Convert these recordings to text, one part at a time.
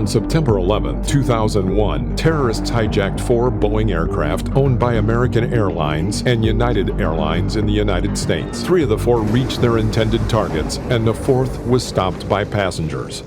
On September 11, 2001, terrorists hijacked 4 Boeing aircraft owned by American Airlines and United Airlines in the United States. 3 of the 4 reached their intended targets, and the 4th was stopped by passengers.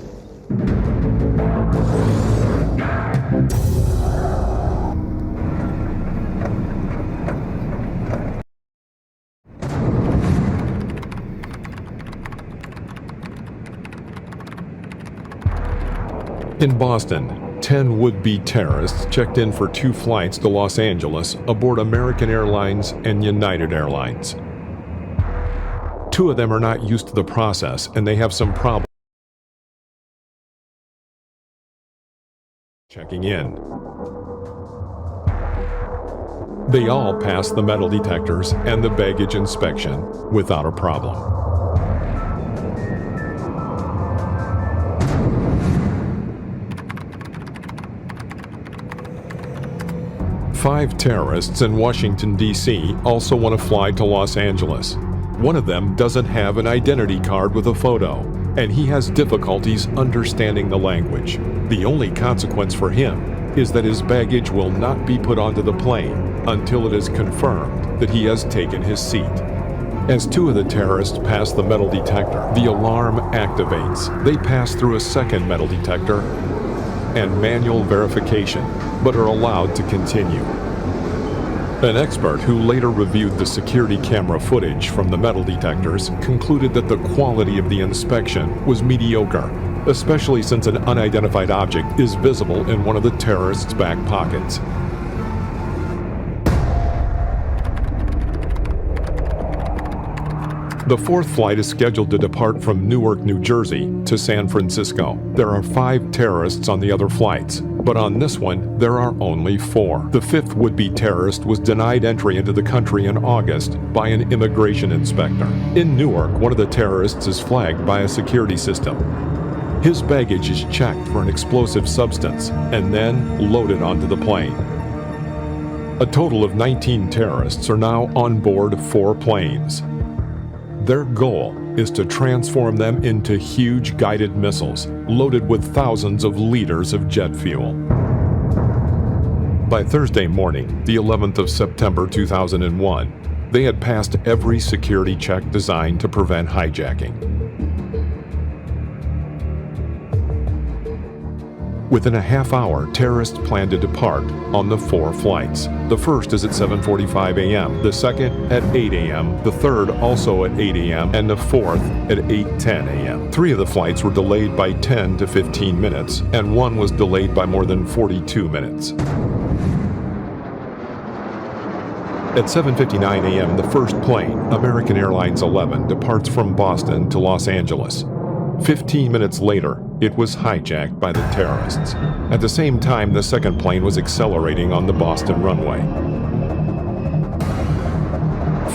In Boston, 10 would-be terrorists checked in for 2 flights to Los Angeles aboard American Airlines and United Airlines. 2 of them are not used to the process, and they have some problems checking in. They all passed the metal detectors and the baggage inspection without a problem. 5 terrorists in Washington, D.C. also want to fly to Los Angeles. One of them doesn't have an identity card with a photo, and he has difficulties understanding the language. The only consequence for him is that his baggage will not be put onto the plane until it is confirmed that he has taken his seat. As 2 of the terrorists pass the metal detector, the alarm activates. They pass through a second metal detector and manual verification, but are allowed to continue. An expert who later reviewed the security camera footage from the metal detectors concluded that the quality of the inspection was mediocre, especially since an unidentified object is visible in one of the terrorists' back pockets. The 4th flight is scheduled to depart from Newark, New Jersey to San Francisco. There are 5 terrorists on the other flights, but on this one, there are only 4. The 5th would-be terrorist was denied entry into the country in August by an immigration inspector. In Newark, one of the terrorists is flagged by a security system. His baggage is checked for an explosive substance and then loaded onto the plane. A total of 19 terrorists are now on board 4 planes. Their goal is to transform them into huge guided missiles loaded with thousands of liters of jet fuel. By Thursday morning, the 11th of September 2001, they had passed every security check designed to prevent hijacking. Within a half hour, terrorists plan to depart on the 4 flights. The first is at 7:45 a.m., the second at 8 a.m., the third also at 8 a.m., and the 4th at 8:10 a.m. 3 of the flights were delayed by 10 to 15 minutes, and 1 was delayed by more than 42 minutes. At 7:59 a.m., the first plane, American Airlines 11, departs from Boston to Los Angeles. 15 minutes later, it was hijacked by the terrorists. At the same time, the second plane was accelerating on the Boston runway.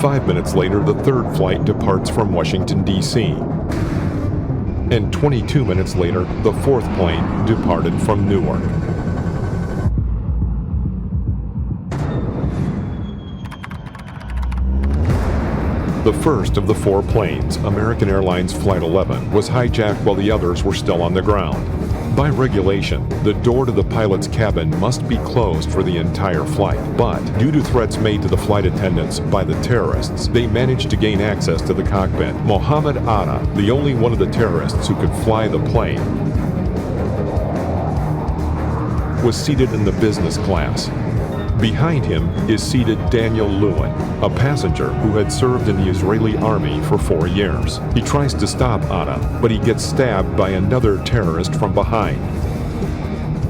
5 minutes later, the third flight departs from Washington, D.C. And 22 minutes later, the 4th plane departed from Newark. The first of the 4 planes, American Airlines Flight 11, was hijacked while the others were still on the ground. By regulation, the door to the pilot's cabin must be closed for the entire flight, but due to threats made to the flight attendants by the terrorists, they managed to gain access to the cockpit. Mohammed Atta, the only one of the terrorists who could fly the plane, was seated in the business class. Behind him is seated Daniel Lewin, a passenger who had served in the Israeli army for 4 years. He tries to stop Atta, but he gets stabbed by another terrorist from behind.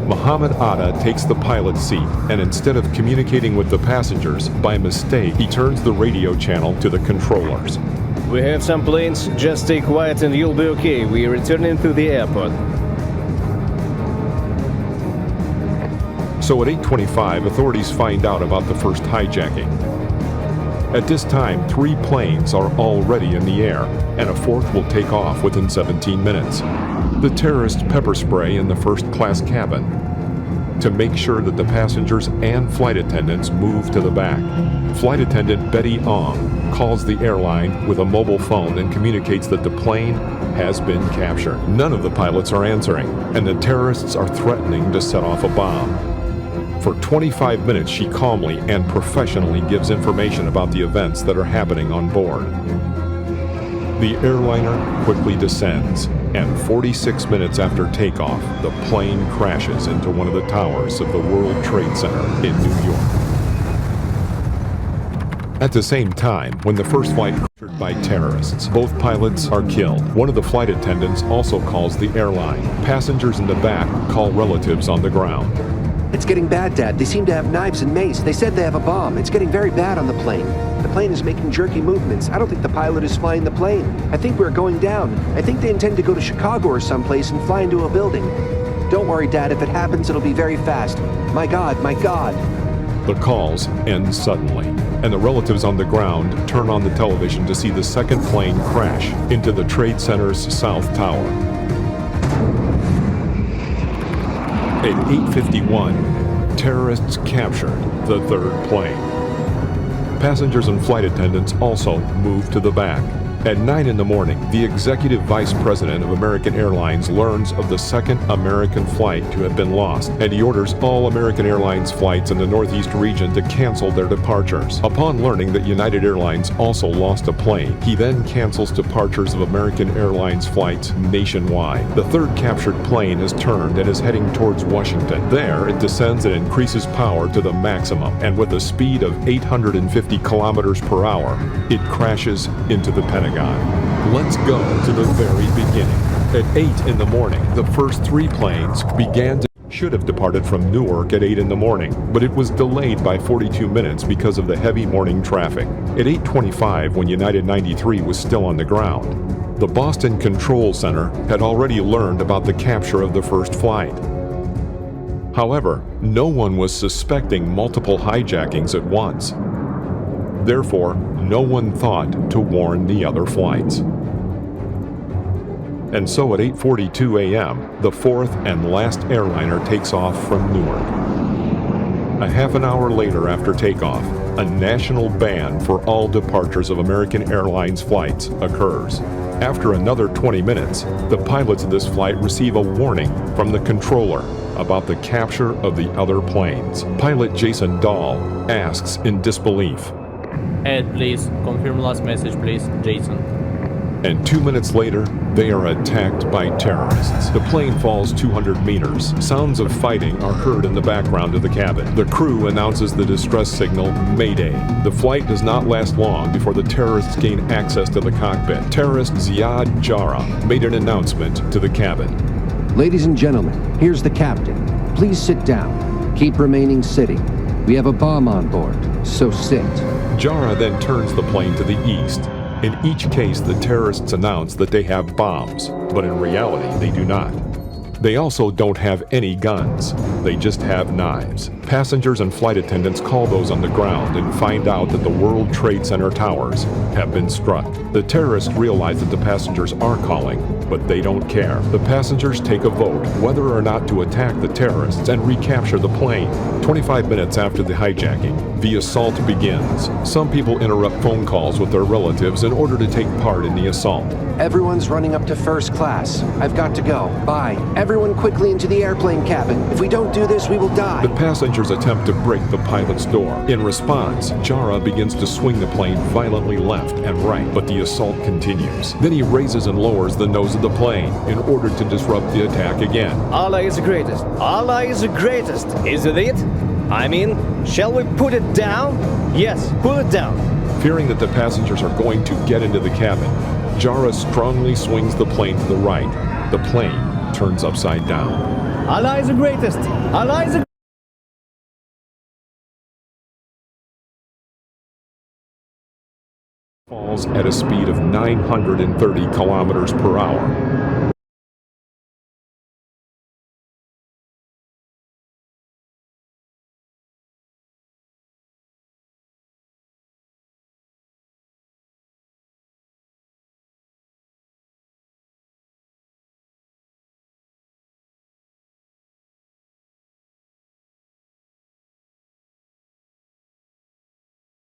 Mohammed Atta takes the pilot's seat, and instead of communicating with the passengers, by mistake, he turns the radio channel to the controllers. We have some planes, just stay quiet and you'll be okay. We are returning to the airport. So at 8:25, authorities find out about the first hijacking. At this time, 3 planes are already in the air, and a 4th will take off within 17 minutes. The terrorists pepper spray in the first-class cabin to make sure that the passengers and flight attendants move to the back. Flight attendant Betty Ong calls the airline with a mobile phone and communicates that the plane has been captured. None of the pilots are answering, and the terrorists are threatening to set off a bomb. For 25 minutes, she calmly and professionally gives information about the events that are happening on board. The airliner quickly descends, and 46 minutes after takeoff, the plane crashes into one of the towers of the World Trade Center in New York. At the same time, when the first flight captured by terrorists, both pilots are killed. One of the flight attendants also calls the airline. Passengers in the back call relatives on the ground. It's getting bad, Dad. They seem to have knives and mace. They said they have a bomb. It's getting very bad on the plane. The plane is making jerky movements. I don't think the pilot is flying the plane. I think we're going down. I think they intend to go to Chicago or someplace and fly into a building. Don't worry, Dad. If it happens, it'll be very fast. My God, my God. The calls end suddenly, and the relatives on the ground turn on the television to see the second plane crash into the Trade Center's South Tower. At 8:51, terrorists captured the third plane. Passengers and flight attendants also moved to the back. At 9 in the morning, the executive vice president of American Airlines learns of the second American flight to have been lost, and he orders all American Airlines flights in the Northeast region to cancel their departures. Upon learning that United Airlines also lost a plane, he then cancels departures of American Airlines flights nationwide. The third captured plane has turned and is heading towards Washington. There, it descends and increases power to the maximum, and with a speed of 850 kilometers per hour, it crashes into the Pentagon. Let's go to the very beginning. At 8 in the morning, the first three planes should have departed from Newark at 8 in the morning, but it was delayed by 42 minutes because of the heavy morning traffic. At 8:25, when United 93 was still on the ground, the Boston Control Center had already learned about the capture of the first flight. However, no one was suspecting multiple hijackings at once. Therefore, no one thought to warn the other flights. And so at 8:42 a.m., the fourth and last airliner takes off from Newark. A half an hour later after takeoff, a national ban for all departures of American Airlines flights occurs. After another 20 minutes, the pilots of this flight receive a warning from the controller about the capture of the other planes. Pilot Jason Dahl asks in disbelief, Ed, please, confirm last message, please, Jason. And 2 minutes later, they are attacked by terrorists. The plane falls 200 meters. Sounds of fighting are heard in the background of the cabin. The crew announces the distress signal, Mayday. The flight does not last long before the terrorists gain access to the cockpit. Terrorist Ziad Jarrah made an announcement to the cabin. Ladies and gentlemen, here's the captain. Please sit down. Keep remaining sitting. We have a bomb on board, so sit. Jarrah then turns the plane to the east. In each case, the terrorists announce that they have bombs, but in reality, they do not. They also don't have any guns. They just have knives. Passengers and flight attendants call those on the ground and find out that the World Trade Center towers have been struck. The terrorists realize that the passengers are calling, but they don't care. The passengers take a vote whether or not to attack the terrorists and recapture the plane. 25 minutes after the hijacking, the assault begins. Some people interrupt phone calls with their relatives in order to take part in the assault. Everyone's running up to first class. I've got to go. Bye. Everyone quickly into the airplane cabin. If we don't do this, we will die. The passengers attempt to break the pilot's door. In response, Jarrah begins to swing the plane violently left and right, but the assault continues. Then he raises and lowers the nose of the plane in order to disrupt the attack again. Allah is the greatest. Allah is the greatest. Is it it? I mean, shall we put it down? Yes, put it down. Fearing that the passengers are going to get into the cabin, Jarrah strongly swings the plane to the right. The plane turns upside down. Allah is the greatest. Allah is the falls at a speed of 930 kilometers per hour.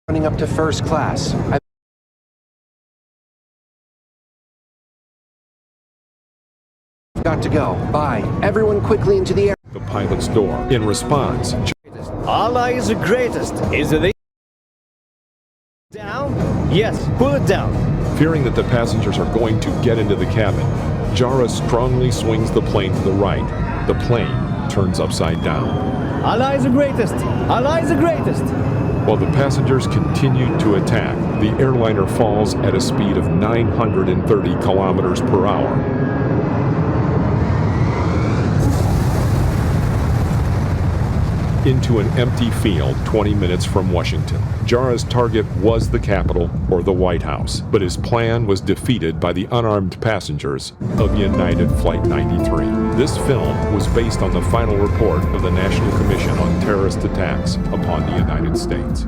Running up to first class. got to go. Bye. Everyone quickly into the air. The pilot's door. In response, Allah is the greatest, isn't it? Down? Yes, pull it down. fearing that the passengers are going to get into the cabin, Jara strongly swings the plane to the right. The plane turns upside down. Allah is the greatest! Allah is the greatest! While the passengers continue to attack, the airliner falls at a speed of 930 kilometers per hour. Into an empty field 20 minutes from Washington. Jara's target was the Capitol or the White House, but his plan was defeated by the unarmed passengers of United Flight 93. This film was based on the final report of the National Commission on Terrorist Attacks upon the United States.